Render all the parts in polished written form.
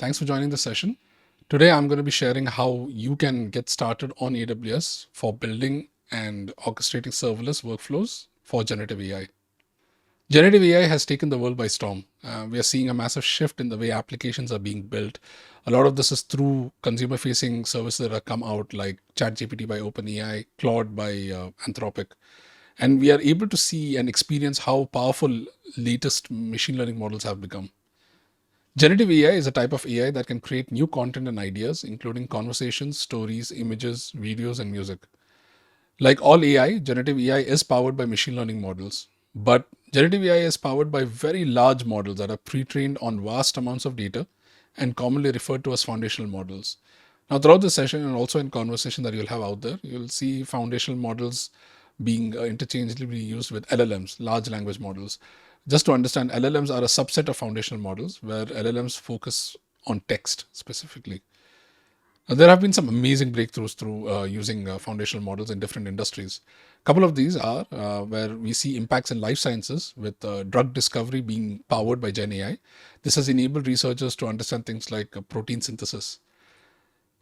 Thanks for joining the session. Today, I'm going to be sharing how you can get started on AWS for building and orchestrating serverless workflows for generative AI. Generative AI has taken the world by storm. We are seeing a massive shift in the way applications are being built. A lot of this is through consumer facing services that have come out like ChatGPT by OpenAI, Claude by Anthropic. And we are able to see and experience how powerful latest machine learning models have become. Generative AI is a type of AI that can create new content and ideas, including conversations, stories, images, videos, and music. Like all AI, generative AI is powered by machine learning models. But generative AI is powered by very large models that are pre trained on vast amounts of data and commonly referred to as foundational models. Now, throughout this session and also in conversation that you'll have out there, you'll see foundational models being interchangeably used with LLMs, large language models. Just to understand, LLMs are a subset of foundational models where LLMs focus on text specifically. There have been some amazing breakthroughs through using foundational models in different industries. A couple of these are where we see impacts in life sciences with drug discovery being powered by Gen AI. This has enabled researchers to understand things like protein synthesis.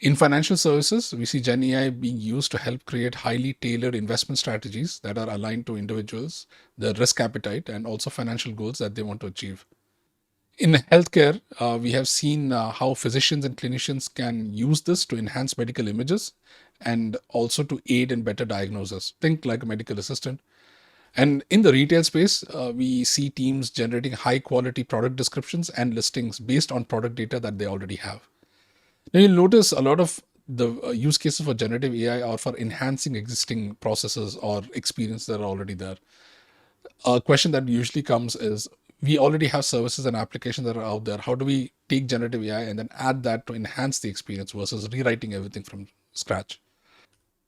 In financial services, we see Gen AI being used to help create highly tailored investment strategies that are aligned to individuals, their risk appetite, and also financial goals that they want to achieve. In healthcare, we have seen how physicians and clinicians can use this to enhance medical images and also to aid in better diagnosis. Think like a medical assistant. And in the retail space, we see teams generating high quality product descriptions and listings based on product data that they already have. Now, you'll notice a lot of the use cases for generative AI are for enhancing existing processes or experience that are already there. A question that usually comes is we already have services and applications that are out there. How do we take generative AI and then add that to enhance the experience versus rewriting everything from scratch?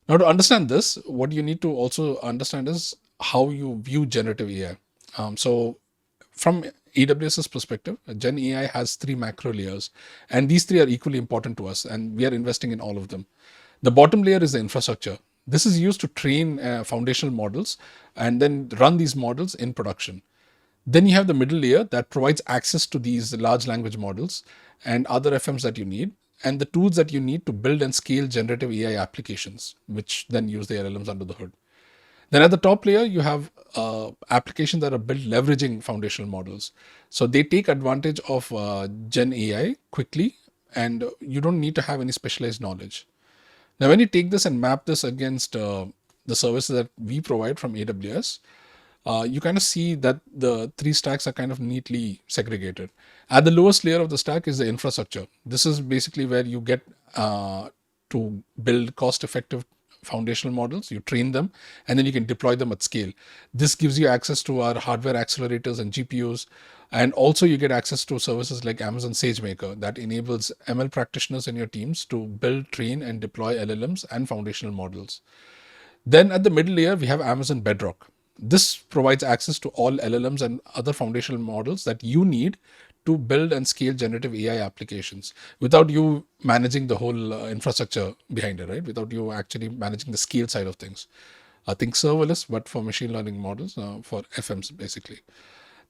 Now, to understand this, what you need to also understand is how you view generative AI. So, from AWS's perspective, Gen AI has three macro layers, and these three are equally important to us, and we are investing in all of them. The bottom layer is the infrastructure. This is used to train foundational models and then run these models in production. Then you have the middle layer that provides access to these large language models and other FMs that you need, and the tools that you need to build and scale generative AI applications, which then use the LLMs under the hood. Then at the top layer, you have applications that are built leveraging foundational models. So they take advantage of Gen AI quickly, and you don't need to have any specialized knowledge. Now, when you take this and map this against the services that we provide from AWS, you kind of see that the three stacks are kind of neatly segregated. At the lowest layer of the stack is the infrastructure. This is basically where you get to build cost-effective foundational models, you train them, and then you can deploy them at scale. This gives you access to our hardware accelerators and GPUs, and also you get access to services like Amazon SageMaker that enables ML practitioners in your teams to build, train, and deploy LLMs and foundational models. Then at the middle layer, we have Amazon Bedrock. This provides access to all LLMs and other foundational models that you need to build and scale generative AI applications without you managing the whole infrastructure behind it, right? Without you actually managing the scale side of things. I think serverless, but for machine learning models, for FMs basically.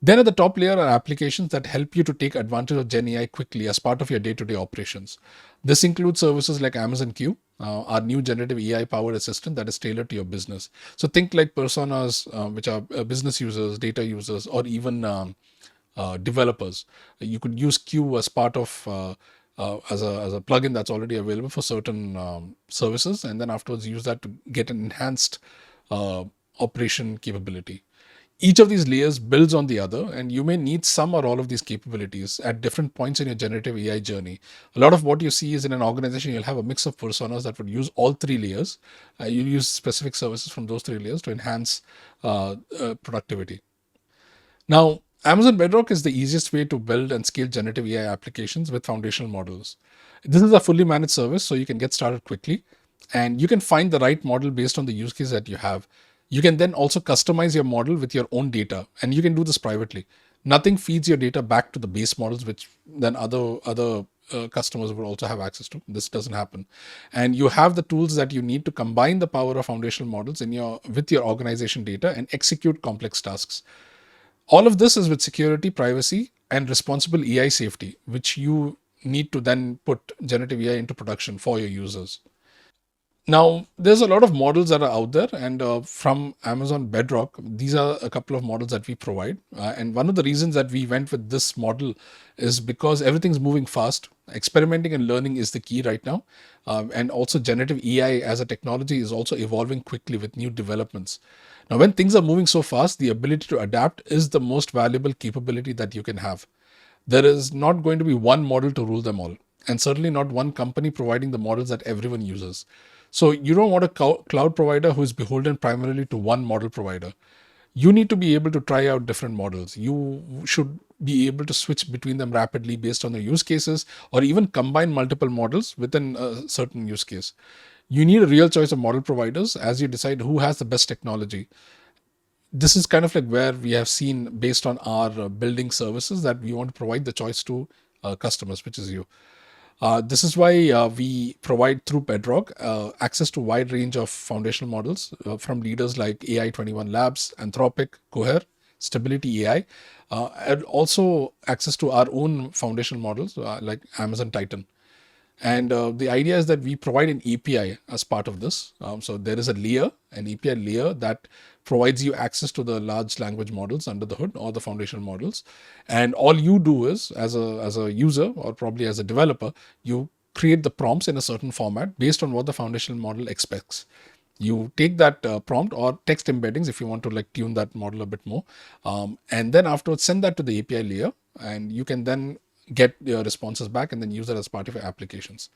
Then at the top layer are applications that help you to take advantage of Gen AI quickly as part of your day-to-day operations. This includes services like Amazon Q, our new generative AI-powered assistant that is tailored to your business. So think like personas, which are business users, data users, or even developers. You could use Q as part of as a plugin that's already available for certain services, and then afterwards use that to get an enhanced operation capability. Each of these layers builds on the other, and you may need some or all of these capabilities at different points in your generative AI journey. A lot of what you see is in an organization, you'll have a mix of personas that would use all three layers. You use specific services from those three layers to enhance productivity. Now, Amazon Bedrock is the easiest way to build and scale generative AI applications with foundational models. This is a fully managed service, so you can get started quickly, and you can find the right model based on the use case that you have. You can then also customize your model with your own data, and you can do this privately. Nothing feeds your data back to the base models, which then other customers will also have access to. This doesn't happen, and you have the tools that you need to combine the power of foundational models in your with your organization data and execute complex tasks. All of this is with security, privacy, and responsible AI safety, which you need to then put generative AI into production for your users. Now, there's a lot of models that are out there, and from Amazon Bedrock, these are a couple of models that we provide. And one of the reasons that we went with this model is because everything's moving fast. Experimenting and learning is the key right now. And also, generative AI as a technology is also evolving quickly with new developments. Now, when things are moving so fast, the ability to adapt is the most valuable capability that you can have. There is not going to be one model to rule them all, and certainly not one company providing the models that everyone uses. So you don't want a cloud provider who is beholden primarily to one model provider. You need to be able to try out different models. You should be able to switch between them rapidly based on the use cases, or even combine multiple models within a certain use case. You need a real choice of model providers as you decide who has the best technology. This is kind of like where we have seen, based on our building services, that we want to provide the choice to customers, which is you. This is why we provide through Bedrock access to a wide range of foundational models from leaders like AI 21 Labs, Anthropic, Cohere, Stability AI, and also access to our own foundational models like Amazon Titan. And the idea is that we provide an API as part of this. So there is a layer, an API layer that provides you access to the large language models under the hood, or the foundational models. And all you do is, as a user, or probably as a developer, you create the prompts in a certain format based on what the foundational model expects. You take that prompt or text embeddings, if you want to like tune that model a bit more, and then afterwards send that to the API layer, and you can then get your responses back and then use that as part of your applications.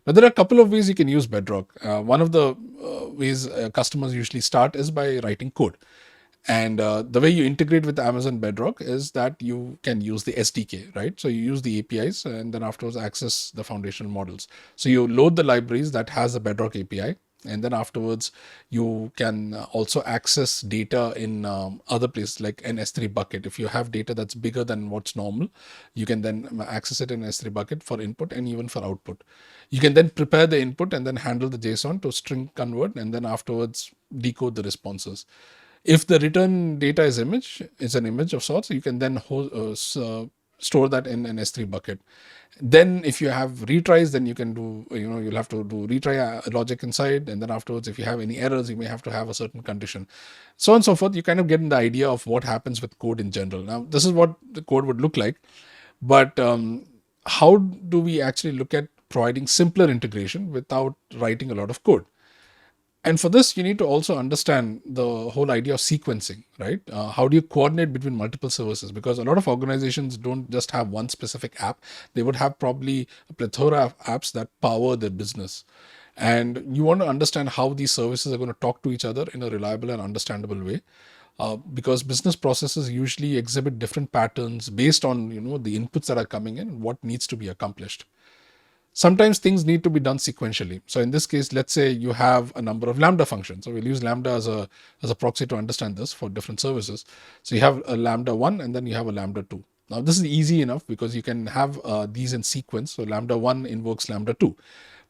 Now, there are a couple of ways you can use Bedrock. One of the ways customers usually start is by writing code. And the way you integrate with Amazon Bedrock is that you can use the SDK, right? So you use the APIs and then afterwards access the foundational models. So you load the libraries that has the Bedrock API, and then afterwards you can also access data in other places like an S3 bucket. If you have data that's bigger than what's normal, you can then access it in S3 bucket for input and even for output. You can then prepare the input and then handle the JSON to string convert, and then afterwards decode the responses. If the return data is an image of sorts, you can then store that in an S3 bucket. Then if you have retries, then you can do, you'll have to do retry logic inside. And then afterwards, if you have any errors, you may have to have a certain condition. So on and so forth. You kind of get the idea of what happens with code in general. Now, this is what the code would look like. But how do we actually look at providing simpler integration without writing a lot of code? And for this, you need to also understand the whole idea of sequencing, right? How do you coordinate between multiple services? Because a lot of organizations don't just have one specific app. They would have probably a plethora of apps that power their business. And you want to understand how these services are going to talk to each other in a reliable and understandable way. Because business processes usually exhibit different patterns based on, the inputs that are coming in and what needs to be accomplished. Sometimes things need to be done sequentially. So in this case, let's say you have a number of Lambda functions. So we'll use Lambda as a proxy to understand this for different services. So you have a Lambda 1 and then you have a Lambda 2. Now this is easy enough because you can have these in sequence. So Lambda 1 invokes Lambda 2.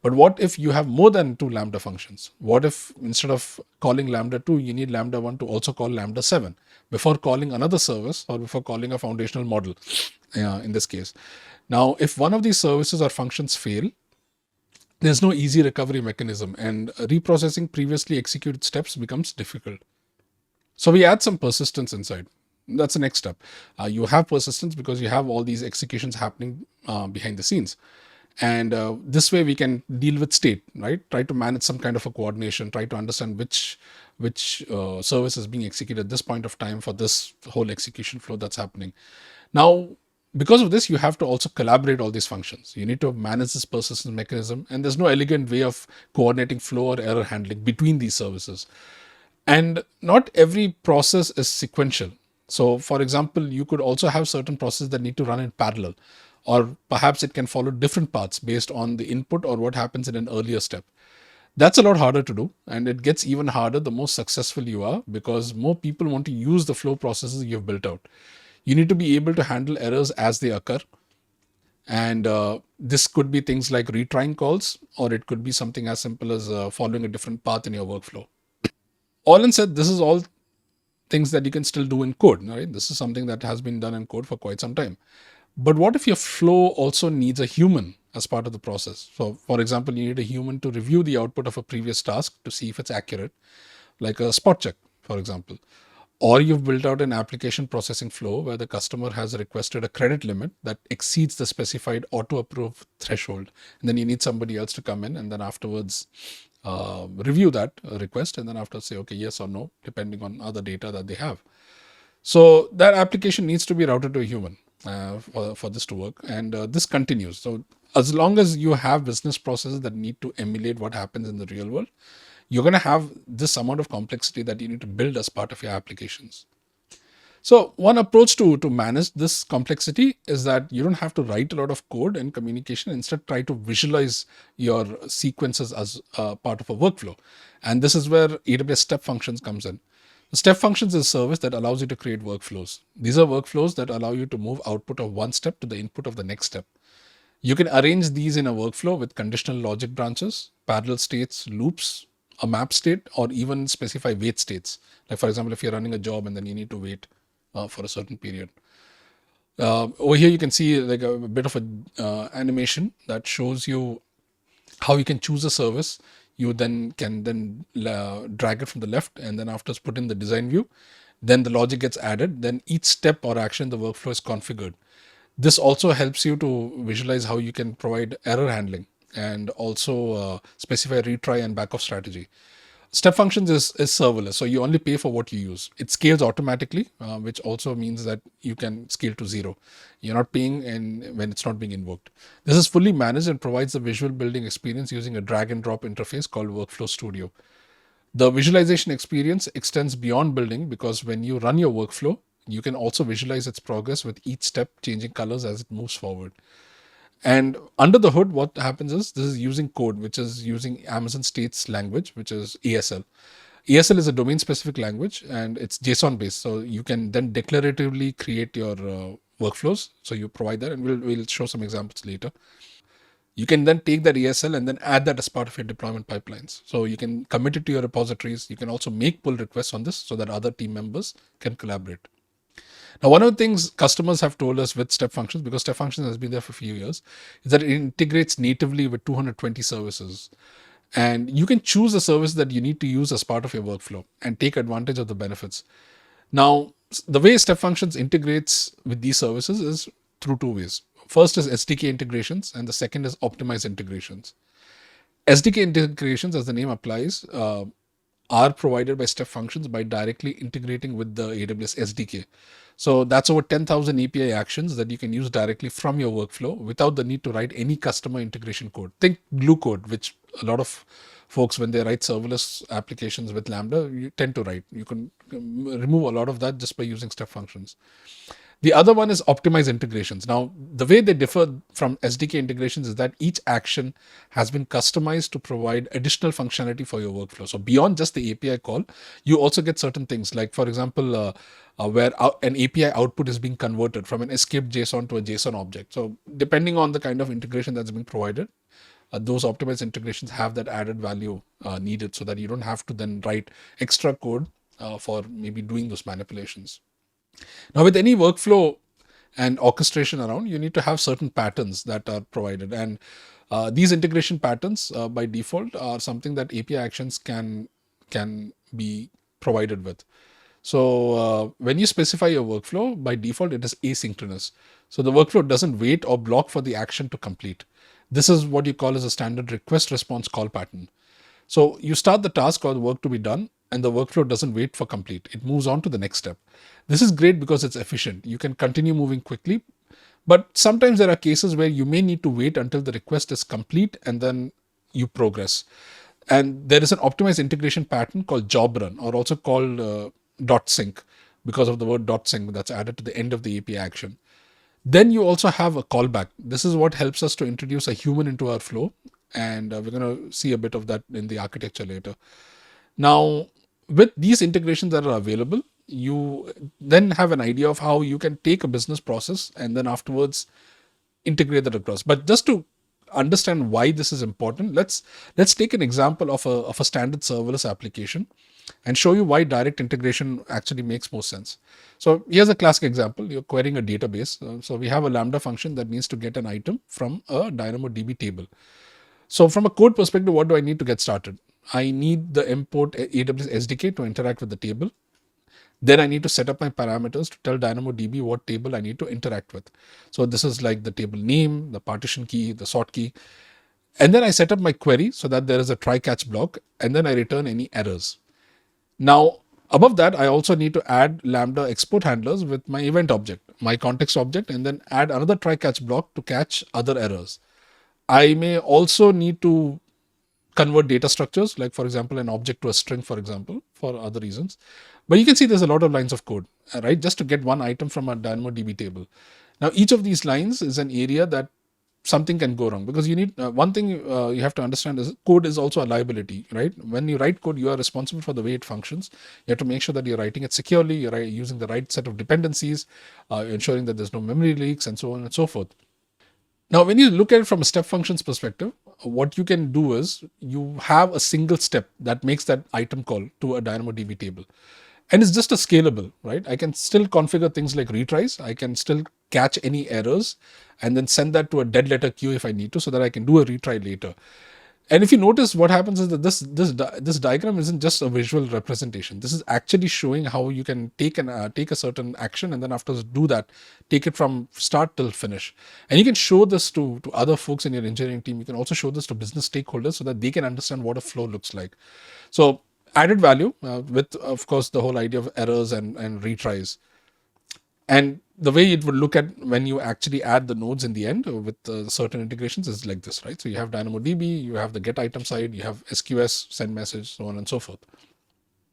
But what if you have more than two Lambda functions? What if instead of calling Lambda 2, you need Lambda 1 to also call Lambda 7 before calling another service or before calling a foundational model in this case? Now, if one of these services or functions fail, there's no easy recovery mechanism, and reprocessing previously executed steps becomes difficult. So we add some persistence inside. That's the next step. You have persistence because you have all these executions happening behind the scenes. And this way we can deal with state, right? Try to manage some kind of a coordination, try to understand which service is being executed at this point of time for this whole execution flow that's happening. Now, because of this, you have to also collaborate all these functions. You need to manage this persistence mechanism, and there's no elegant way of coordinating flow or error handling between these services. And not every process is sequential. So, for example, you could also have certain processes that need to run in parallel, or perhaps it can follow different paths based on the input or what happens in an earlier step. That's a lot harder to do, and it gets even harder the more successful you are because more people want to use the flow processes you've built out. You need to be able to handle errors as they occur. And this could be things like retrying calls, or it could be something as simple as following a different path in your workflow. All in said, this is all things that you can still do in code, right? This is something that has been done in code for quite some time. But what if your flow also needs a human as part of the process? So, for example, you need a human to review the output of a previous task to see if it's accurate, like a spot check, for example. Or you've built out an application processing flow where the customer has requested a credit limit that exceeds the specified auto approve threshold. And then you need somebody else to come in and then afterwards review that request and then after say, okay, yes or no, depending on other data that they have. So that application needs to be routed to a human for this to work. And this continues. So as long as you have business processes that need to emulate what happens in the real world, you're going to have this amount of complexity that you need to build as part of your applications. So one approach to manage this complexity is that you don't have to write a lot of code and communication. Instead, try to visualize your sequences as part of a workflow. And this is where AWS Step Functions comes in. The Step Functions is a service that allows you to create workflows. These are workflows that allow you to move output of one step to the input of the next step. You can arrange these in a workflow with conditional logic branches, parallel states, loops, a map state, or even specify wait states. Like, for example, if you're running a job and then you need to wait for a certain period. Over here, you can see like a bit of a animation that shows you how you can choose a service. You then can then drag it from the left, and then after put in the design view, then the logic gets added. Then each step or action the workflow is configured. This also helps you to visualize how you can provide error handling and also specify retry and backup strategy. Step functions is serverless, so you only pay for what you use. It scales automatically, which also means that you can scale to zero. You're not paying when it's not being invoked. This is fully managed and provides a visual building experience using a drag and drop interface called Workflow Studio. The visualization experience extends beyond building because when you run your workflow, you can also visualize its progress with each step changing colors as it moves forward. And under the hood, what happens is this is using code, which is using Amazon States language, which is ASL. ASL is a domain specific language and it's JSON based. So you can then declaratively create your workflows. So you provide that and we'll show some examples later. You can then take that ASL and then add that as part of your deployment pipelines. So you can commit it to your repositories. You can also make pull requests on this so that other team members can collaborate. Now, one of the things customers have told us with Step Functions, because Step Functions has been there for a few years, is that it integrates natively with 220 services. And you can choose a service that you need to use as part of your workflow and take advantage of the benefits. Now, the way Step Functions integrates with these services is through two ways. First is SDK integrations, and the second is optimized integrations. SDK integrations, as the name applies, are provided by Step Functions by directly integrating with the AWS SDK. So that's over 10,000 API actions that you can use directly from your workflow without the need to write any customer integration code. Think glue code, which a lot of folks, when they write serverless applications with Lambda, you tend to write. You can remove a lot of that just by using Step Functions. The other one is optimized integrations. Now, the way they differ from SDK integrations is that each action has been customized to provide additional functionality for your workflow. So beyond just the API call, you also get certain things like, for example, where an API output is being converted from an escaped JSON to a JSON object. So depending on the kind of integration that's being provided, those optimized integrations have that added value needed so that you don't have to then write extra code for maybe doing those manipulations. Now, with any workflow and orchestration around, you need to have certain patterns that are provided. And these integration patterns by default are something that API actions can be provided with. So when you specify your workflow, by default, it is asynchronous. So the workflow doesn't wait or block for the action to complete. This is what you call as a standard request response call pattern. So you start the task or the work to be done, and the workflow doesn't wait for complete. It moves on to the next step. This is great because it's efficient. You can continue moving quickly, but sometimes there are cases where you may need to wait until the request is complete and then you progress. And there is an optimized integration pattern called job run, or also called dot sync, because of the word dot sync that's added to the end of the API action. Then you also have a callback. This is what helps us to introduce a human into our flow. And we're going to see a bit of that in the architecture later. Now, with these integrations that are available, you then have an idea of how you can take a business process and then afterwards integrate that across. But just to understand why this is important, let's take an example of a standard serverless application. and show you why direct integration actually makes more sense. So here's a classic example. You're querying a database. So we have a Lambda function that needs to get an item from a DynamoDB table. So from a code perspective, what do I need to get started? I need the import AWS SDK to interact with the table. Then I need to set up my parameters to tell DynamoDB what table I need to interact with. So this is like the table name, the partition key, the sort key. And then I set up my query so that there is a try catch block, and then I return any errors. Now, above that, I also need to add Lambda export handlers with my event object, my context object, and then add another try catch block to catch other errors. I may also need to convert data structures, like for example, an object to a string, for example, for other reasons. But you can see there's a lot of lines of code, right? Just to get one item from a DynamoDB table. Now, each of these lines is an area that something can go wrong, because you need one thing you have to understand is code is also a liability, right? When you write code, you are responsible for the way it functions. You have to make sure that you're writing it securely, you're using the right set of dependencies, ensuring that there's no memory leaks, and so on and so forth. Now, when you look at it from a step functions perspective, what you can do is you have a single step that makes that item call to a DynamoDB table. And it's just a scalable, right? I can still configure things like retries. I can still catch any errors and then send that to a dead letter queue if I need to, so that I can do a retry later. And if you notice, what happens is that this diagram isn't just a visual representation. This is actually showing how you can take a certain action, and then after do that, take it from start till finish. And you can show this to other folks in your engineering team. You can also show this to business stakeholders so that they can understand what a flow looks like. So added value with, of course, the whole idea of errors and retries. And the way it would look at when you actually add the nodes in the end with certain integrations is like this, right? So you have DynamoDB, you have the get item side, you have SQS, send message, so on and so forth.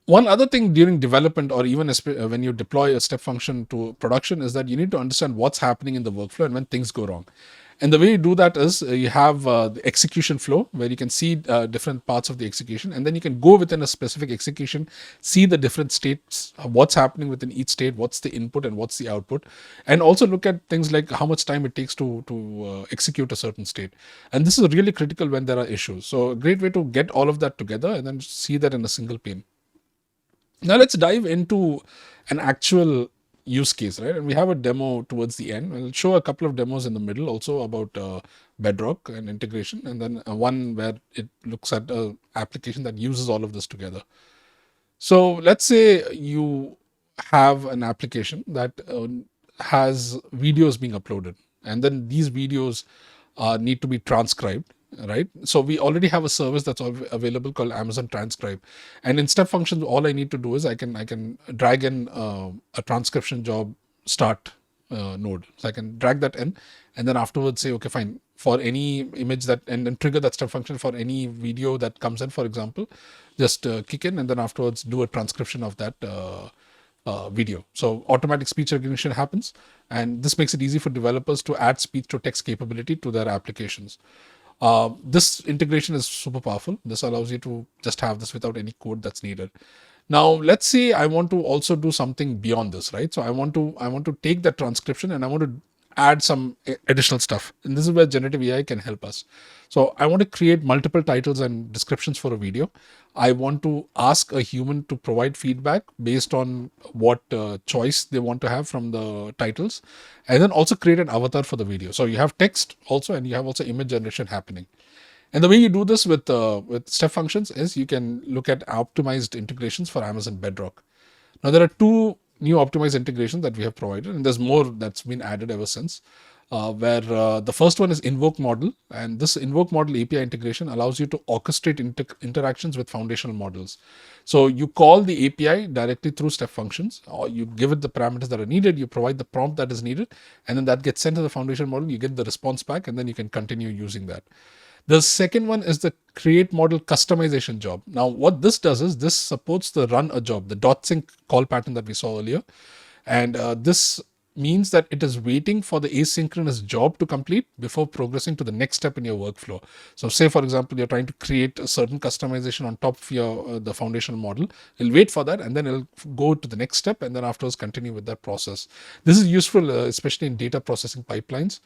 One other thing during development, or even when you deploy a step function to production, is that you need to understand what's happening in the workflow and when things go wrong. And the way you do that is you have the execution flow, where you can see different parts of the execution, and then you can go within a specific execution, see the different states, what's happening within each state, what's the input and what's the output, and also look at things like how much time it takes to execute a certain state. And this is really critical when there are issues. So a great way to get all of that together and then see that in a single pane. Now let's dive into an actual use case, right? And we have a demo towards the end. I'll show a couple of demos in the middle also about bedrock and integration, and then one where it looks at an application that uses all of this together. So let's say you have an application that has videos being uploaded, and then these videos need to be transcribed, right? So we already have a service that's available called Amazon Transcribe, and in step functions, all I need to do is I can drag in a transcription job start node. So I can drag that in, and then afterwards say, okay, fine, for any image that, and then trigger that step function for any video that comes in, for example, just kick in, and then afterwards do a transcription of that video. So automatic speech recognition happens, and this makes it easy for developers to add speech to text capability to their applications. This integration is super powerful. This allows you to just have this without any code that's needed. Now, let's say I want to also do something beyond this, right? So I want to take that transcription and I want to add some additional stuff. And this is where generative AI can help us. So I want to create multiple titles and descriptions for a video. I want to ask a human to provide feedback based on what choice they want to have from the titles, and then also create an avatar for the video. So you have text also, and you have also image generation happening. And the way you do this with step functions is you can look at optimized integrations for Amazon Bedrock. Now, there are two new optimized integrations that we have provided, and there's more that's been added ever since, where the first one is invoke model. And this invoke model API integration allows you to orchestrate interactions with foundational models. So you call the API directly through step functions, or you give it the parameters that are needed, you provide the prompt that is needed, and then that gets sent to the foundation model, you get the response back, and then you can continue using that. The second one is the create model customization job. Now, what this does is this supports the run a job, the .sync call pattern that we saw earlier. And this means that it is waiting for the asynchronous job to complete before progressing to the next step in your workflow. So say, for example, you're trying to create a certain customization on top of your the foundational model. It'll wait for that, and then it'll go to the next step, and then afterwards continue with that process. This is useful, especially in data processing pipelines,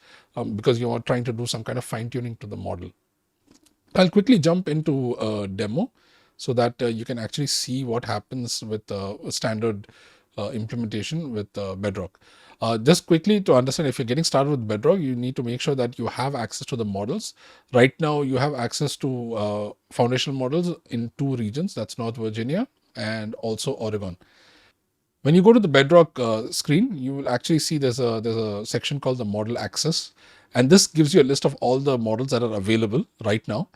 because you are trying to do some kind of fine tuning to the model. I'll quickly jump into a demo. so that you can actually see what happens with standard implementation with Bedrock. Just quickly to understand, if you're getting started with Bedrock, you need to make sure that you have access to the models. Right now, you have access to foundational models in two regions, that's North Virginia and also Oregon. When you go to the Bedrock screen, you will actually see there's a section called the model access, and this gives you a list of all the models that are available right now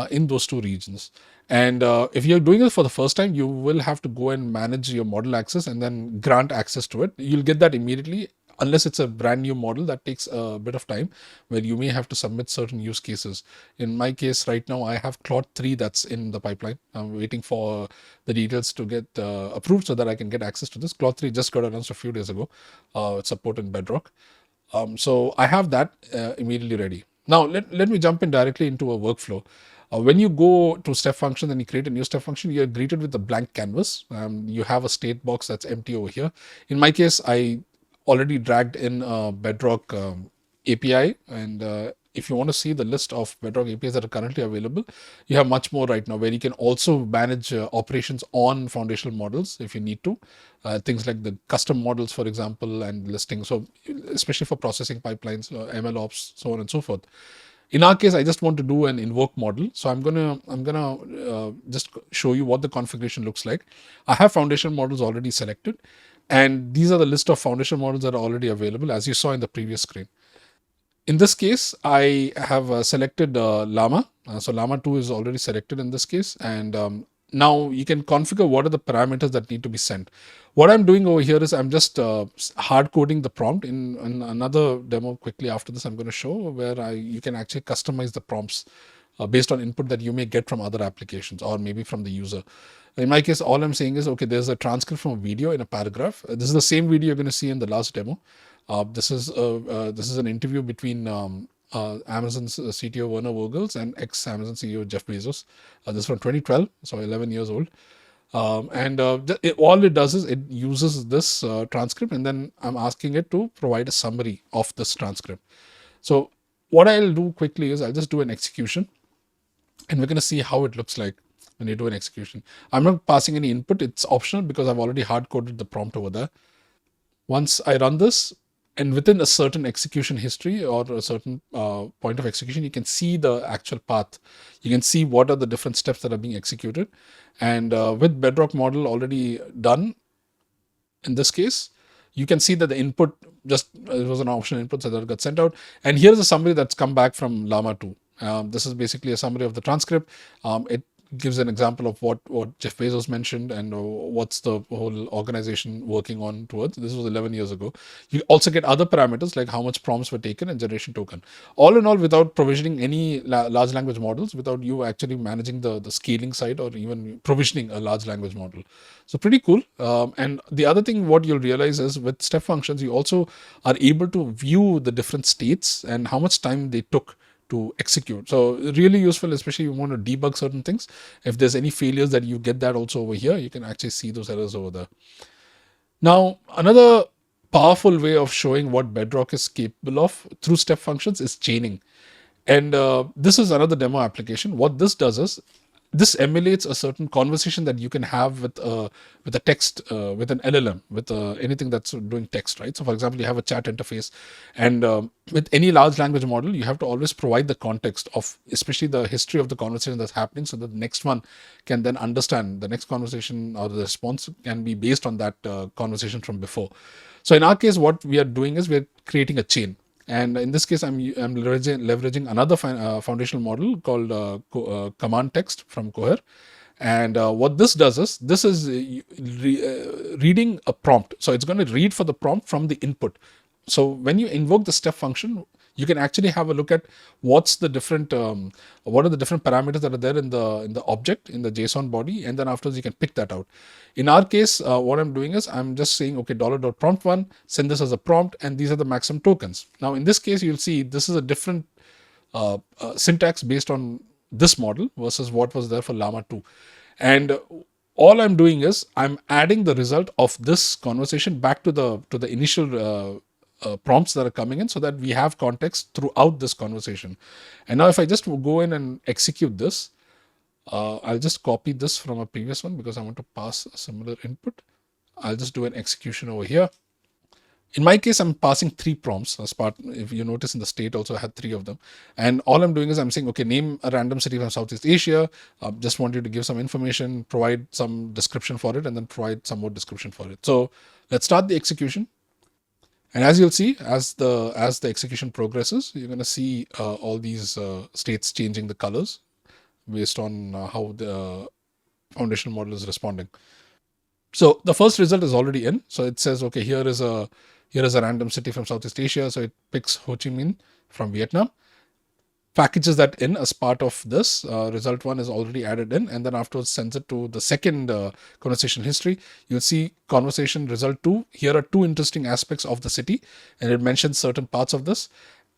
in those two regions. And if you're doing it for the first time, you will have to go and manage your model access and then grant access to it. You'll get that immediately, unless it's a brand new model that takes a bit of time, where you may have to submit certain use cases. In my case right now, I have Claude 3 that's in the pipeline. I'm waiting for the details to get approved so that I can get access to this. Claude 3 just got announced a few days ago. It's support in Bedrock. So I have that immediately ready. Now let me jump in directly into a workflow. When you go to step function and you create a new step function, you're greeted with a blank canvas. You have a state box that's empty over here. In my case, I already dragged in a Bedrock API, and if you want to see the list of Bedrock APIs that are currently available, you have much more right now, where you can also manage operations on foundational models if you need to. Things like the custom models, for example, and listing. So especially for processing pipelines, ML ops, so on and so forth. In our case, I just want to do an invoke model. So I'm gonna just show you what the configuration looks like. I have foundation models already selected, and these are the list of foundation models that are already available, as you saw in the previous screen. In this case, I have selected Llama. So Llama 2 is already selected in this case. And now you can configure what are the parameters that need to be sent. What I'm doing over here is I'm just hard coding the prompt. In another demo quickly after this, I'm going to show where you can actually customize the prompts based on input that you may get from other applications or maybe from the user. In my case, all I'm saying is, okay, there's a transcript from a video in a paragraph. This is the same video you're going to see in the last demo. This is an interview between Amazon's CTO Werner Vogels and ex-Amazon CEO Jeff Bezos. This is from 2012, so 11 years old. All it does is it uses this transcript, and then I'm asking it to provide a summary of this transcript. So what I'll do quickly is I'll just do an execution, and we're going to see how it looks like when you do an execution. I'm not passing any input. It's optional because I've already hard coded the prompt over there. Once I run this, and within a certain execution history or a certain point of execution, you can see the actual path. You can see what are the different steps that are being executed. And with Bedrock model already done, in this case, you can see that the input just it was an optional input, so that got sent out. And here's a summary that's come back from Llama 2. This is basically a summary of the transcript. It gives an example of what Jeff Bezos mentioned and what's the whole organization working on towards. This was 11 years ago. You also get other parameters like how much prompts were taken and generation token. All in all, without provisioning any large language models, without you actually managing the scaling side or even provisioning a large language model. So pretty cool. And the other thing, what you'll realize is with step functions, you also are able to view the different states and how much time they took to execute. So really useful, especially if you want to debug certain things. If there's any failures, that you get that also over here. You can actually see those errors over there. Now, another powerful way of showing what Bedrock is capable of through step functions is chaining. And this is another demo application. What this does is this emulates a certain conversation that you can have with a text, with an LLM, with anything that's doing text, right? So, for example, you have a chat interface, and with any large language model, you have to always provide the context of, especially the history of the conversation that's happening, so that the next one can then understand the next conversation, or the response can be based on that conversation from before. So, in our case, what we are doing is we're creating a chain. And in this case, I'm leveraging another foundational model called command text from Cohere. And what this does is this is reading a prompt. So it's going to read for the prompt from the input. So when you invoke the step function, you can actually have a look at what are the different parameters that are there in the object, in the JSON body, and then afterwards you can pick that out. In our case, what I'm doing is I'm just saying, okay, $.prompt1, send this as a prompt, and these are the maximum tokens. Now in this case, you'll see this is a different syntax based on this model versus what was there for Llama 2. And all I'm doing is I'm adding the result of this conversation back to the initial prompts that are coming in, so that we have context throughout this conversation. And now if I just go in and execute this, I'll just copy this from a previous one because I want to pass a similar input. I'll just do an execution over here. In my case, I'm passing 3 prompts as part. If you notice in the state also I had 3 of them. And all I'm doing is I'm saying, okay, name a random city from Southeast Asia. Just want you to give some information, provide some description for it, and then provide some more description for it. So let's start the execution. And as you'll see, as the execution progresses, you're going to see all these states changing the colors based on how the foundational model is responding. So the first result is already in. So it says, okay, here is a random city from Southeast Asia. So it picks Ho Chi Minh from Vietnam, packages that in as part of this. Result one is already added in, and then afterwards sends it to the second conversation history. You'll see conversation result two. Here are 2 interesting aspects of the city, and it mentions certain parts of this.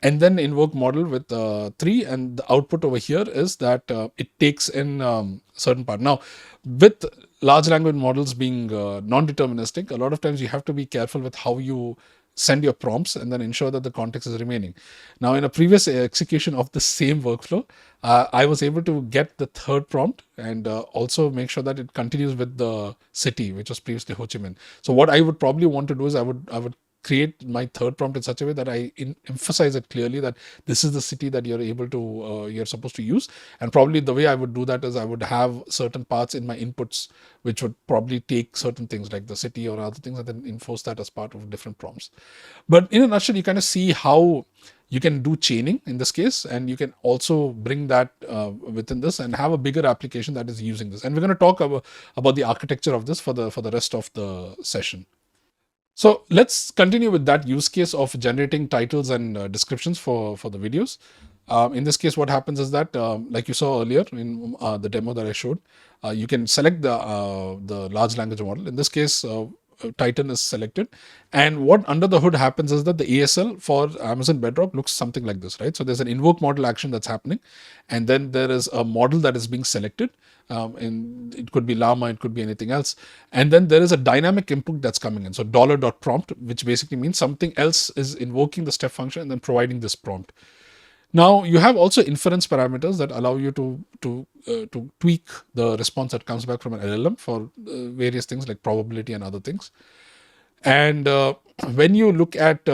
And then invoke model with 3, and the output over here is that it takes in certain part. Now, with large language models being non-deterministic, a lot of times you have to be careful with how you send your prompts and then ensure that the context is remaining. Now, in a previous execution of the same workflow, I was able to get the third prompt and also make sure that it continues with the city, which was previously Ho Chi Minh. So what I would probably want to do is I would create my third prompt in such a way that I emphasize it clearly that this is the city that you're able to you're supposed to use. And probably the way I would do that is I would have certain parts in my inputs which would probably take certain things like the city or other things and then enforce that as part of different prompts. But in a nutshell, you kind of see how you can do chaining in this case, and you can also bring that within this and have a bigger application that is using this. And we're going to talk about the architecture of this for the rest of the session. So let's continue with that use case of generating titles and descriptions for the videos. In this case, what happens is that, like you saw earlier in the demo that I showed, you can select the large language model. In this case, Titan is selected, and what under the hood happens is that the ASL for Amazon Bedrock looks something like this, right? So there's an invoke model action that's happening, and then there is a model that is being selected. And it could be llama, it could be anything else, and then there is a dynamic input that's coming in. So $.prompt, which basically means something else is invoking the step function and then providing this prompt. Now you have also inference parameters that allow you to tweak the response that comes back from an LLM for various things like probability and other things. And when you look at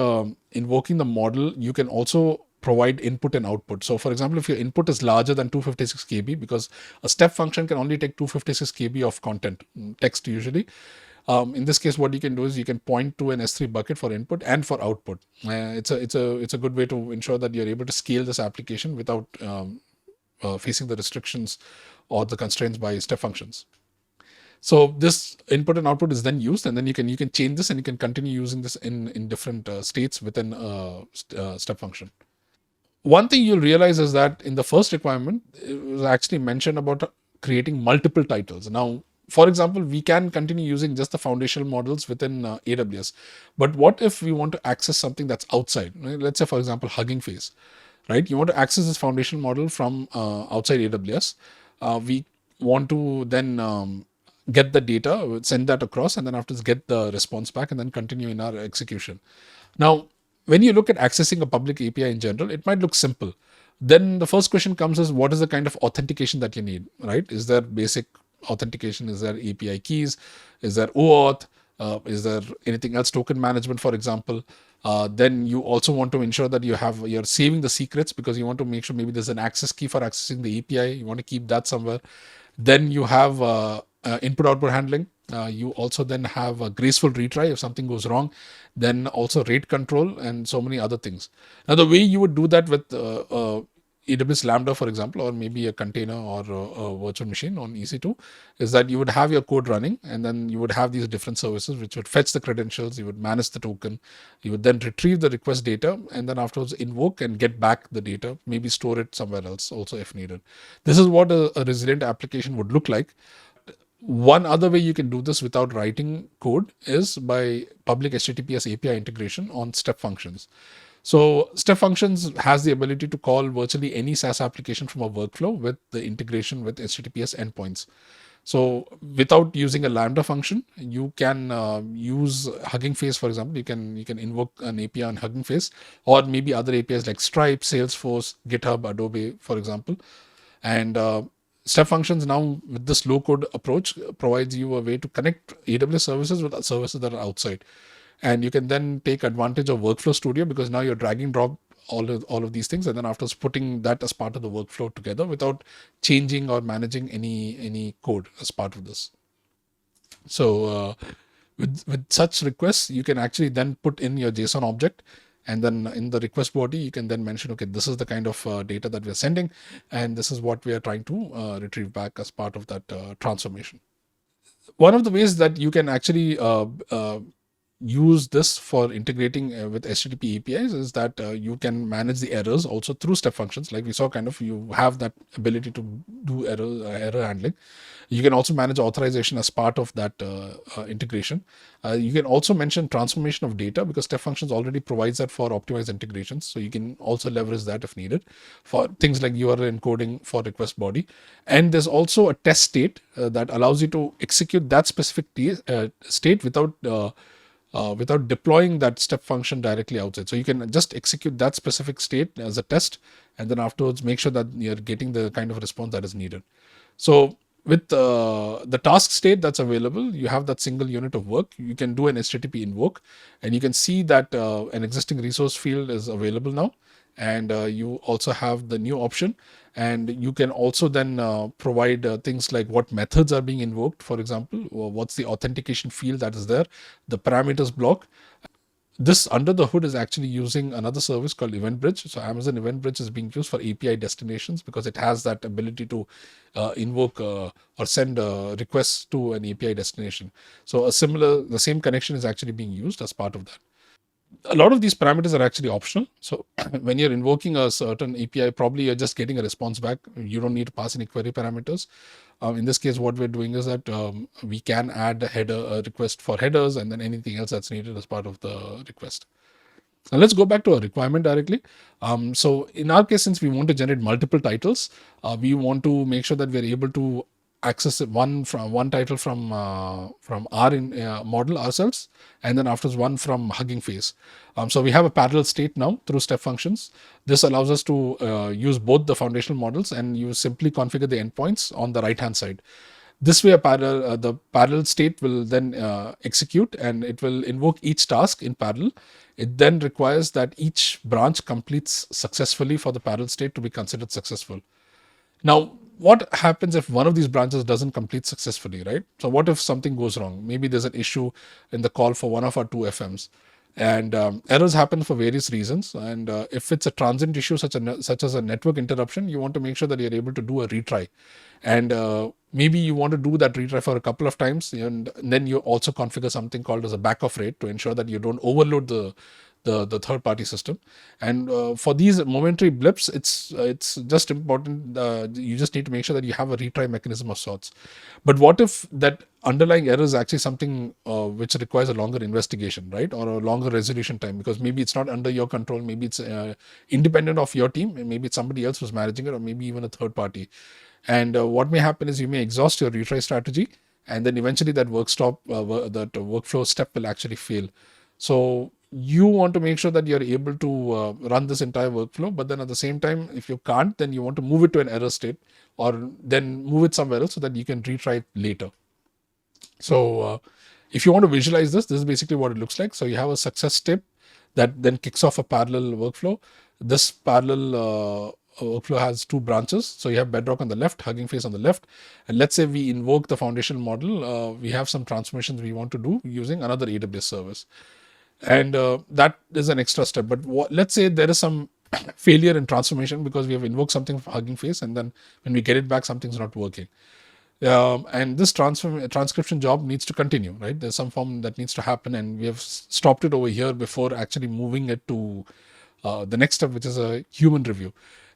invoking the model, you can also provide input and output. So for example, if your input is larger than 256 KB, because a step function can only take 256 KB of content, text usually. In this case, what you can do is you can point to an S3 bucket for input and for output. It's a good way to ensure that you're able to scale this application without facing the restrictions or the constraints by step functions. So this input and output is then used, and then you can change this and you can continue using this in different states within a step function. One thing you'll realize is that in the first requirement, it was actually mentioned about creating multiple titles. Now, for example, we can continue using just the foundational models within AWS. But what if we want to access something that's outside? Right? Let's say, for example, Hugging Face, right? You want to access this foundational model from outside AWS. We want to then get the data, send that across, and then afterwards get the response back and then continue in our execution. Now, when you look at accessing a public API in general, it might look simple. Then the first question comes is, what is the kind of authentication that you need, right? Is there basic authentication? Is there API keys? Is there OAuth? Is there anything else? Token management, for example. Then you also want to ensure that you're saving the secrets because you want to make sure maybe there's an access key for accessing the API. You want to keep that somewhere. Then you have input-output handling. You also then have a graceful retry if something goes wrong. Then also rate control and so many other things. Now, the way you would do that with AWS Lambda, for example, or maybe a container or a virtual machine on EC2, is that you would have your code running and then you would have these different services which would fetch the credentials, you would manage the token, you would then retrieve the request data, and then afterwards invoke and get back the data, maybe store it somewhere else also if needed. This is what a resilient application would look like. One other way you can do this without writing code is by public HTTPS API integration on step functions. So step functions has the ability to call virtually any SaaS application from a workflow with the integration with HTTPS endpoints. So without using a Lambda function, you can use Hugging Face, for example. You can invoke an API on Hugging Face, or maybe other APIs like Stripe, Salesforce, GitHub, Adobe, for example. And Step functions now with this low code approach provides you a way to connect AWS services with services that are outside. And you can then take advantage of Workflow Studio because now you're dragging drop all of these things, and then after putting that as part of the workflow together without changing or managing any code as part of this. So with such requests, you can actually then put in your JSON object, and then in the request body, you can then mention, okay, this is the kind of data that we're sending, and this is what we are trying to retrieve back as part of that transformation. One of the ways that you can actually use this for integrating with HTTP APIs is that you can manage the errors also through step functions. Like we saw, kind of you have that ability to do error handling. You can also manage authorization as part of that integration. You can also mention transformation of data because step functions already provides that for optimized integrations. So you can also leverage that if needed for things like URL encoding for request body. And there's also a test state that allows you to execute that specific state without deploying that step function directly outside. So you can just execute that specific state as a test, and then afterwards make sure that you're getting the kind of response that is needed. So with the task state that's available, you have that single unit of work. You can do an HTTP invoke, and you can see that an existing resource field is available now. And you also have the new option, and you can also then provide things like what methods are being invoked, for example, or what's the authentication field that is there, the parameters block. This under the hood is actually using another service called EventBridge. So Amazon EventBridge is being used for API destinations because it has that ability to invoke or send requests to an API destination. So the same connection is actually being used as part of that. A lot of these parameters are actually optional. So when you're invoking a certain API, probably you're just getting a response back. You don't need to pass any query parameters. In this case, what we're doing is that we can add a request for headers and then anything else that's needed as part of the request. Now let's go back to a requirement directly. So in our case, since we want to generate multiple titles, we want to make sure that we're able to access one title from our model ourselves, and then afterwards one from Hugging Face. So we have a parallel state now through step functions. This allows us to use both the foundational models, and you simply configure the endpoints on the right hand side. This way, the parallel state will then execute, and it will invoke each task in parallel. It then requires that each branch completes successfully for the parallel state to be considered successful. Now, what happens if one of these branches doesn't complete successfully, right? So what if something goes wrong? Maybe there's an issue in the call for one of our two FMs, and errors happen for various reasons. And if it's a transient issue such as a network interruption, you want to make sure that you're able to do a retry. And maybe you want to do that retry for a couple of times, and then you also configure something called as a backoff rate to ensure that you don't overload the third party system. And for these momentary blips, it's just important, you just need to make sure that you have a retry mechanism of sorts. But what if that underlying error is actually something which requires a longer investigation, right, or a longer resolution time, because maybe it's not under your control, maybe it's independent of your team, and maybe it's somebody else who's managing it, or maybe even a third party. And what may happen is you may exhaust your retry strategy, and then eventually that that workflow step will actually fail. So you want to make sure that you're able to run this entire workflow, but then at the same time, if you can't, then you want to move it to an error state, or then move it somewhere else so that you can retry it later. So if you want to visualize this is basically what it looks like. So you have a success step that then kicks off a parallel workflow. This parallel workflow has two branches. So you have Bedrock on the left, Hugging Face on the left. And let's say we invoke the foundation model. We have some transformations we want to do using another AWS service. And that is an extra step. But let's say there is some failure in transformation because we have invoked something from Hugging Face, and then when we get it back, something's not working. And this transcription job needs to continue, right? There's some form that needs to happen, and we have stopped it over here before actually moving it to the next step, which is a human review.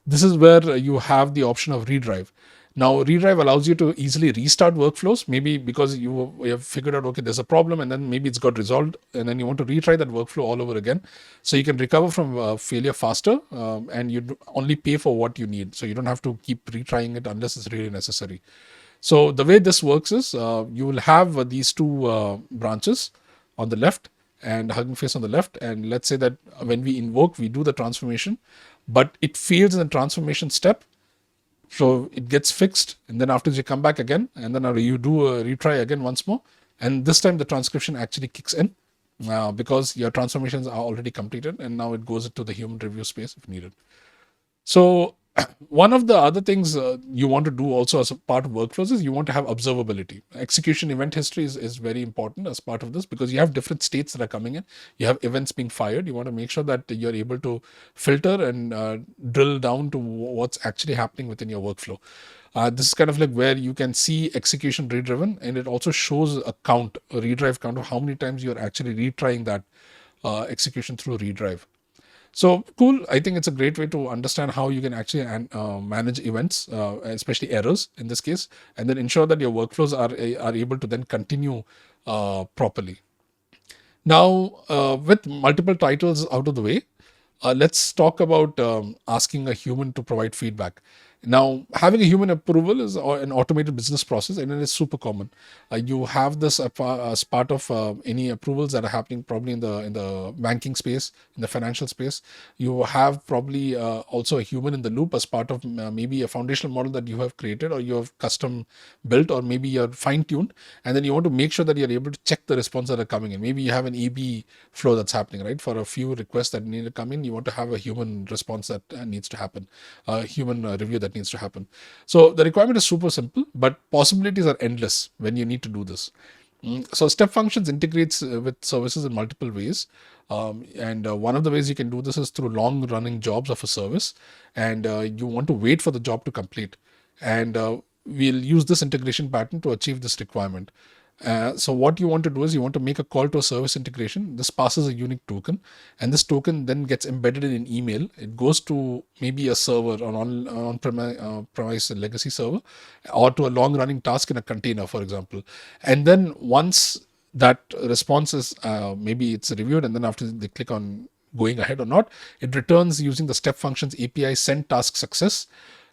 This is where you have the option of redrive. Now, redrive allows you to easily restart workflows, maybe because you have figured out, okay, there's a problem, and then maybe it's got resolved, and then you want to retry that workflow all over again. So you can recover from failure faster, and you only pay for what you need. So you don't have to keep retrying it unless it's really necessary. So the way this works is you will have these two branches on the left and Hugging Face on the left. And let's say that when we invoke, we do the transformation, but it fails in the transformation step. So it gets fixed, and then after you come back again, and then you do a retry again once more, and this time the transcription actually kicks in because your transformations are already completed, and now it goes into the human review space if needed. So one of the other things you want to do also as a part of workflows is you want to have observability. Execution event history is very important as part of this, because you have different states that are coming in. You have events being fired. You want to make sure that you're able to filter and drill down to what's actually happening within your workflow. This is kind of like where you can see execution redriven, and it also shows a count, a redrive count of how many times you're actually retrying that execution through redrive. So cool. I think it's a great way to understand how you can actually manage events, especially errors in this case, and then ensure that your workflows are able to then continue properly. Now, with multiple titles out of the way, let's talk about asking a human to provide feedback. Now, having a human approval is an automated business process, and it is super common. You have this as part of any approvals that are happening, probably in the banking space, in the financial space. You have probably also a human in the loop as part of maybe a foundational model that you have created, or you have custom built, or maybe you're fine tuned, and then you want to make sure that you're able to check the response that are coming in. Maybe you have an A/B flow that's happening, right? For a few requests that need to come in, you want to have a human response that needs to happen, a human review that needs to happen. So the requirement is super simple, but possibilities are endless when you need to do this. So step functions integrates with services in multiple ways. And one of the ways you can do this is through long running jobs of a service, and you want to wait for the job to complete. And we'll use this integration pattern to achieve this requirement. So what you want to do is you want to make a call to a service integration. This passes a unique token, and this token then gets embedded in an email. It goes to maybe a server, an on-premise legacy server, or to a long-running task in a container, for example. And then once that response is maybe it's reviewed, and then after they click on going ahead or not, it returns using the step functions API send task success,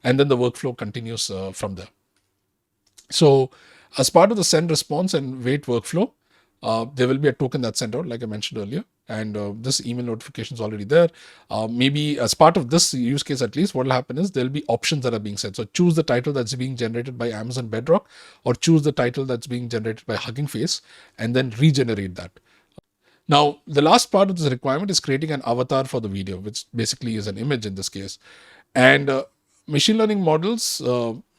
and then the workflow continues from there. So as part of the send response and wait workflow, there will be a token that's sent out, like I mentioned earlier, and this email notification is already there. Maybe as part of this use case, at least, what will happen is there'll be options that are being set. So choose the title that's being generated by Amazon Bedrock, or choose the title that's being generated by Hugging Face, and then regenerate that. Now, the last part of this requirement is creating an avatar for the video, which basically is an image in this case. And machine learning models,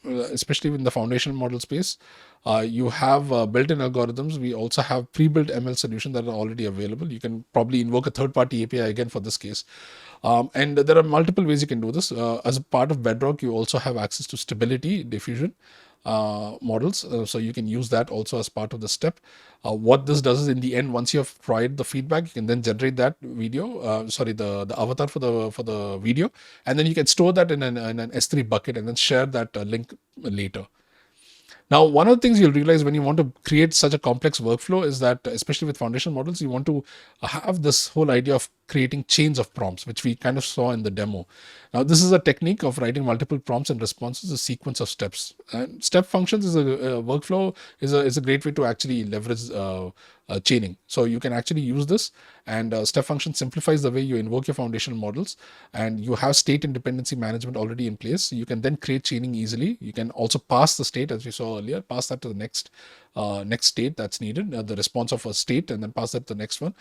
especially in the foundational model space, you have built-in algorithms. We also have pre-built ML solutions that are already available. You can probably invoke a third-party API again for this case. And there are multiple ways you can do this. As a part of Bedrock, you also have access to stability diffusion models. So you can use that also as part of the step. What this does is, in the end, once you have provided the feedback, you can then generate that video, the avatar for the video, and then you can store that in an S3 bucket and then share that link later. Now, one of the things you'll realize when you want to create such a complex workflow is that, especially with foundational models, you want to have this whole idea of creating chains of prompts, which we kind of saw in the demo. Now, this is a technique of writing multiple prompts and responses, a sequence of steps. And step functions is a workflow, is a great way to actually leverage chaining. So you can actually use this, and step function simplifies the way you invoke your foundational models, and you have state and dependency management already in place. You can then create chaining easily. You can also pass the state, as we saw earlier, pass that to the next state that's needed, the response of a state, and then pass that to the next one.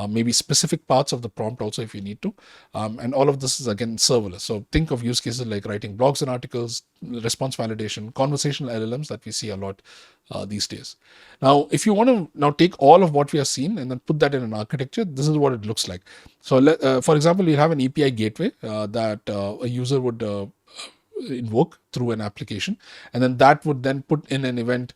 Maybe specific parts of the prompt also if you need to. And all of this is again serverless. So think of use cases like writing blogs and articles, response validation, conversational LLMs that we see a lot these days. Now, if you want to now take all of what we have seen and then put that in an architecture, this is what it looks like. So for example, you have an API gateway that a user would invoke through an application, and then that would then put in an event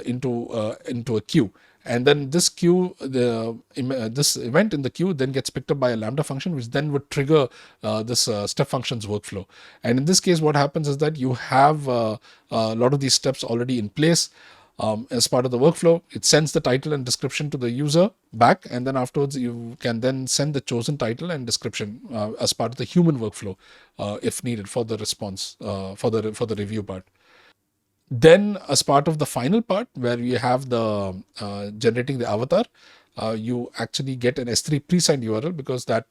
into a queue. And then this queue, this event in the queue then gets picked up by a Lambda function, which then would trigger this step functions workflow. And in this case, what happens is that you have a lot of these steps already in place. As part of the workflow, it sends the title and description to the user back, and then afterwards you can then send the chosen title and description as part of the human workflow if needed for the response for the review part. Then, as part of the final part where you have the generating the avatar, you actually get an S3 pre-signed URL, because that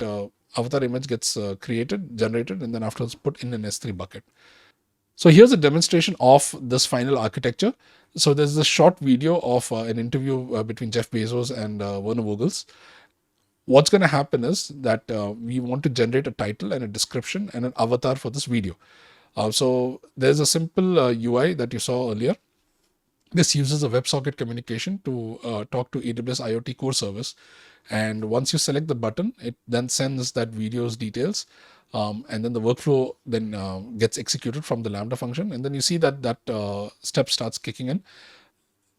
avatar image gets generated, and then afterwards put in an S3 bucket. So here's a demonstration of this final architecture. So there's a short video of an interview between Jeff Bezos and Werner Vogels. What's going to happen is that we want to generate a title and a description and an avatar for this video. So there's a simple UI that you saw earlier. This uses a WebSocket communication to talk to AWS IoT core service. And once you select the button, it then sends that video's details. And then the workflow then gets executed from the Lambda function. And then you see that step starts kicking in.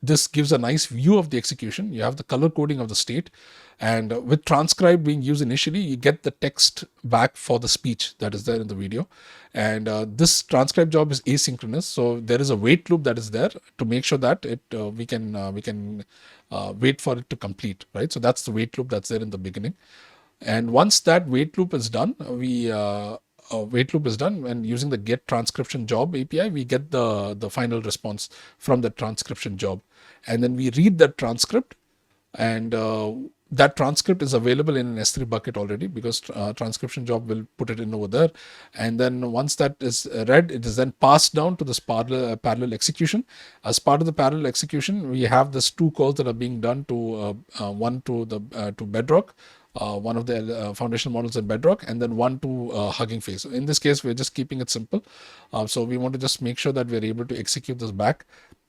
This gives a nice view of the execution. You have the color coding of the state. And with transcribe being used initially, you get the text back for the speech that is there in the video. And this transcribe job is asynchronous. So there is a wait loop that is there to make sure that we can wait for it to complete, right? So that's the wait loop that's there in the beginning. And once that wait loop is done, and using the get transcription job API, we get the final response from the transcription job. And then we read that transcript, and that transcript is available in an S3 bucket already, because transcription job will put it in over there. And then once that is read, it is then passed down to this parallel execution. As part of the parallel execution, we have these two calls that are being done to one to bedrock, one of the foundational models in bedrock, and then one to Hugging Face. In this case, we're just keeping it simple. So we want to just make sure that we're able to execute this back.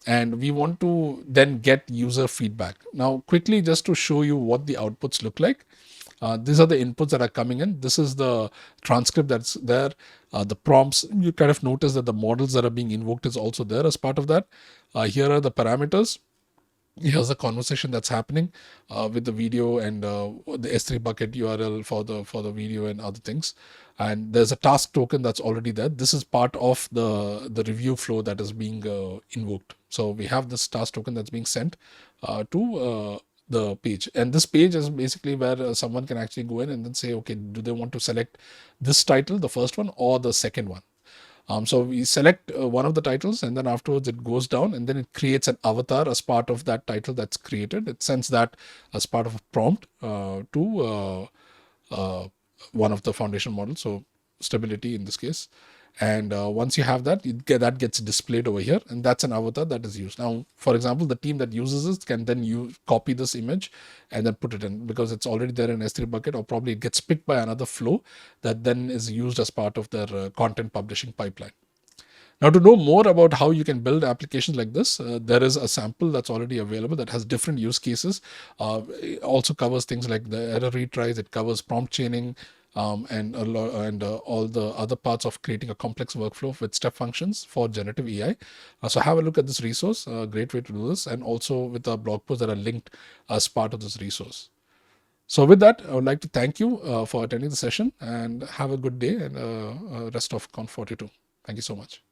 And we want to then get user feedback. Now, quickly, just to show you what the outputs look like. These are the inputs that are coming in. This is the transcript that's there. The prompts, you kind of notice that the models that are being invoked is also there as part of that. Here are the parameters. Here's the conversation that's happening with the video and the S3 bucket URL for the video and other things. And there's a task token that's already there. This is part of the review flow that is being invoked. So we have this task token that's being sent to the page. And this page is basically where someone can actually go in and then say, okay, do they want to select this title, the first one, or the second one? So we select one of the titles, and then afterwards it goes down, and then it creates an avatar as part of that title that's created. It sends that as part of a prompt to one of the foundation models, so stability in this case. And once you have that, that gets displayed over here, and that's an avatar that is used. Now, for example, the team that uses this can then copy this image and then put it in, because it's already there in S3 bucket, or probably it gets picked by another flow that then is used as part of their content publishing pipeline. Now, to know more about how you can build applications like this, there is a sample that's already available that has different use cases. It also covers things like the error retries, it covers prompt chaining, and all the other parts of creating a complex workflow with step functions for generative AI. So have a look at this resource, a great way to do this, and also with the blog posts that are linked as part of this resource. So with that, I would like to thank you for attending the session, and have a good day and rest of Conf42. Thank you so much.